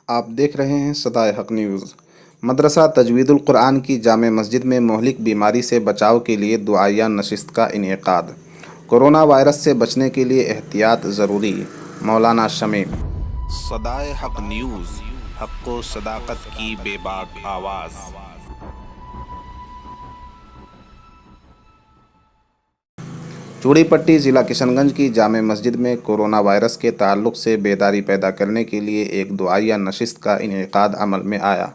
آپ دیکھ رہے ہیں صدائے حق نیوز۔ مدرسہ تجوید القرآن کی جامع مسجد میں مہلک بیماری سے بچاؤ کے لیے دعائیہ نشست کا انعقاد۔ کورونا وائرس سے بچنے کے لیے احتیاط ضروری، مولانا شمیم۔ صدائے حق نیوز، حق و صداقت کی بے باک آواز۔ چوڑی پٹی ضلع کشن گنج کی جامع مسجد میں کورونا وائرس کے تعلق سے بیداری پیدا کرنے کے لیے ایک دعائیہ نشست کا انعقاد عمل میں آیا،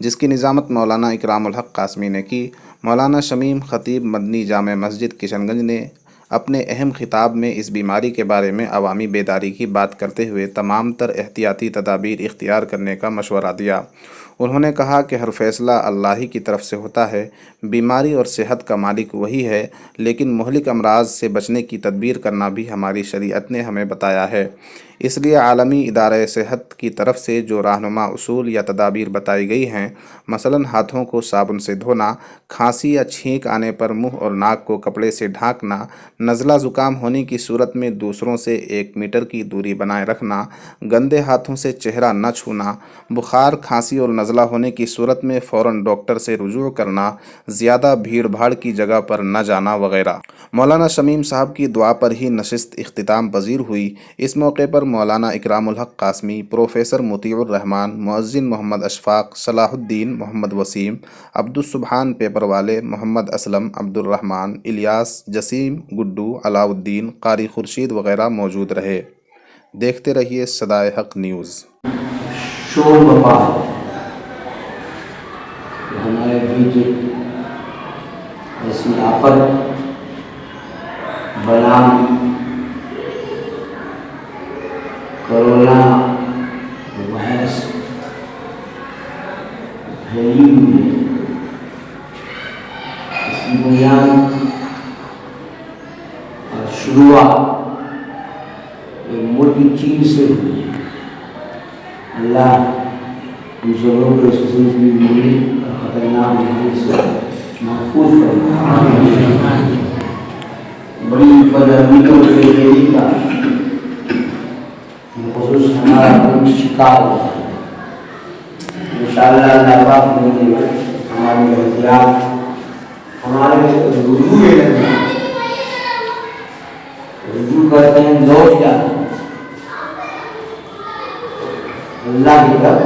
جس کی نظامت مولانا اکرام الحق قاسمی نے کی۔ مولانا شمیم خطیب مدنی جامع مسجد کشن گنج نے اپنے اہم خطاب میں اس بیماری کے بارے میں عوامی بیداری کی بات کرتے ہوئے تمام تر احتیاطی تدابیر اختیار کرنے کا مشورہ دیا۔ انہوں نے کہا کہ ہر فیصلہ اللہ ہی کی طرف سے ہوتا ہے، بیماری اور صحت کا مالک وہی ہے، لیکن مہلک امراض سے بچنے کی تدبیر کرنا بھی ہماری شریعت نے ہمیں بتایا ہے۔ اس لیے عالمی ادارہ صحت کی طرف سے جو رہنما اصول یا تدابیر بتائی گئی ہیں، مثلاً ہاتھوں کو صابن سے دھونا، کھانسی یا چھینک آنے پر منہ اور ناک کو کپڑے سے ڈھانکنا، نزلہ زکام ہونے کی صورت میں دوسروں سے 1 میٹر کی دوری بنائے رکھنا، گندے ہاتھوں سے چہرہ نہ چھونا، بخار، کھانسی اور نزلہ ہونے کی صورت میں فوراً ڈاکٹر سے رجوع کرنا، زیادہ بھیڑ بھاڑ کی جگہ پر نہ جانا وغیرہ۔ مولانا شمیم صاحب کی دعا پر ہی نشست اختتام پذیر ہوئی۔ اس موقع پر مولانا اکرام الحق قاسمی، پروفیسر مطیع الرحمان، مؤذن محمد اشفاق، صلاح الدین، محمد وسیم، عبدالسبحان پیپر والے، محمد اسلم، عبدالرحمان، الیاس، جسیم، گڈو، علاء الدین، قاری خورشید وغیرہ موجود رہے۔ دیکھتے رہیے صدائے حق نیوز۔ شور بپا ہمارے بیچ ایسی آفت بنام کورونا وائرس پھیلی ہوئی ہے، اس کی بنیاد اور شروعات ایک ملک چین سے ہوئی ہے۔ اللہ ہم سبوں کو اس قسم کی بیماری اور خطرناک بیماری سے محفوظ فرمائے۔ بڑی بدعملیوں سے یہی کا خصوص ہمارا ملک شکار ہوا ہے۔ انشاءاللہ اللہ پاک نے ہماری احتیاط، ہمارے رجوع کرتے ہیں لوٹ جاتے ہیں اللہ کی طرف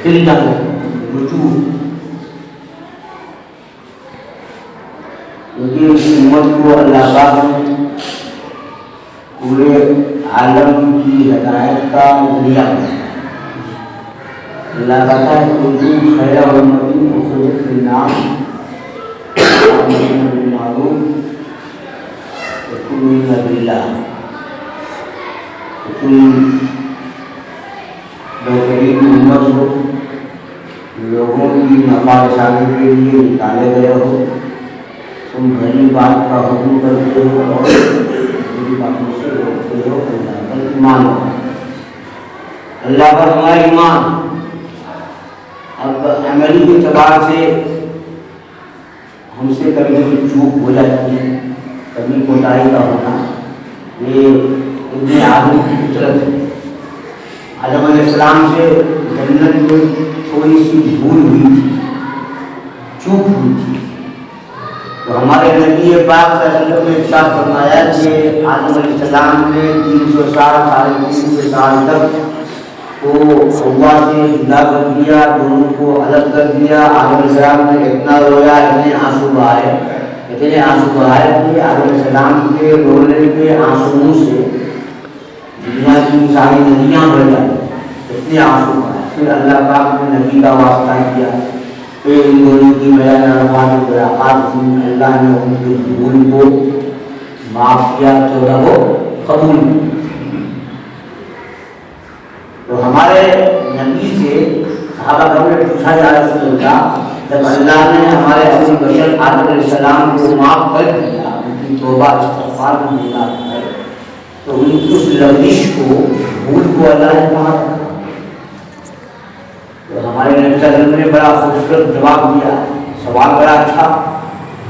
پھر جاتے ہیں رجوع، کیونکہ اس امت کو اللہ پاک نے پورے عالم کی ہدایت کا ذریعہ بنایا۔ اللہ کہتا ہے کنتم خیر امۃ اخرجت للناس تأمرون بالمعروف وتؤمنون باللہ۔ تم بہترین امت ہو، لوگوں کی نفع رسانی کے لیے نکالے گئے ہو، تم بھلی بات کا حکم کرتے ہو اور بری باتوں سے روکتے ہو، اللہ پر ایمان ہو، اللہ پر ہمارا ایمان۔ اب عملی اعتبار سے ہم سے کبھی کبھی چوک ہو جاتی ہے، کبھی کوتاہی کا ہونا، یہ ابن آدم کی فطرت ہے۔ آدم علیہ السلام سے جنت میں تھوڑی سی بھول ہوئی تھی، چوک ہوئی تھی، تو ہمارے نبی پاک صلی اللہ علیہ وسلم نے ارشاد فرمایا کہ آدم علیہ السلام نے 300 سال، 350 سال تک کو حوا سے جدا کر دیا، دونوں کو الگ کر دیا۔ آدم علیہ السلام نے اتنا رویا، اتنے آنسو بہائے کہ آدم علیہ السلام کے رونے کے آنسوؤں سے دنیا کی ساری ندیاں بڑھ جاتی، اتنے آنسو بہائے۔ پھر اللہ پاک نے نبی کا واسطہ کیا، پھر ان دونوں کی بیان نرمات ملاقات ہوئی، اللہ نے ان کی بھول کو معاف کیا، توبہ کو قبول کیا۔ تو ہمارے نبی سے صحابہ کرام نے پوچھا، یا رسول اللہ، جب اللہ نے ہمارے اپنے بشر آدم علیہ السلام کو معاف کر دیا، ان کی توبہ استغفار کو ملا ہے، تو ان کی اس لغزش کو، بھول کو اللہ نے کہاں رکھا؟ تو ہمارے نبی صلی اللہ علیہ وسلم نے بڑا خوبصورت جواب دیا، سوال بڑا اچھا،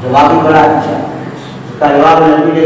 جواب بھی بڑا اچھا۔ اس کا جواب نبی نے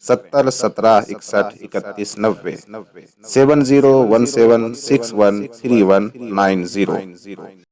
70 17 61 31 90 701761319190।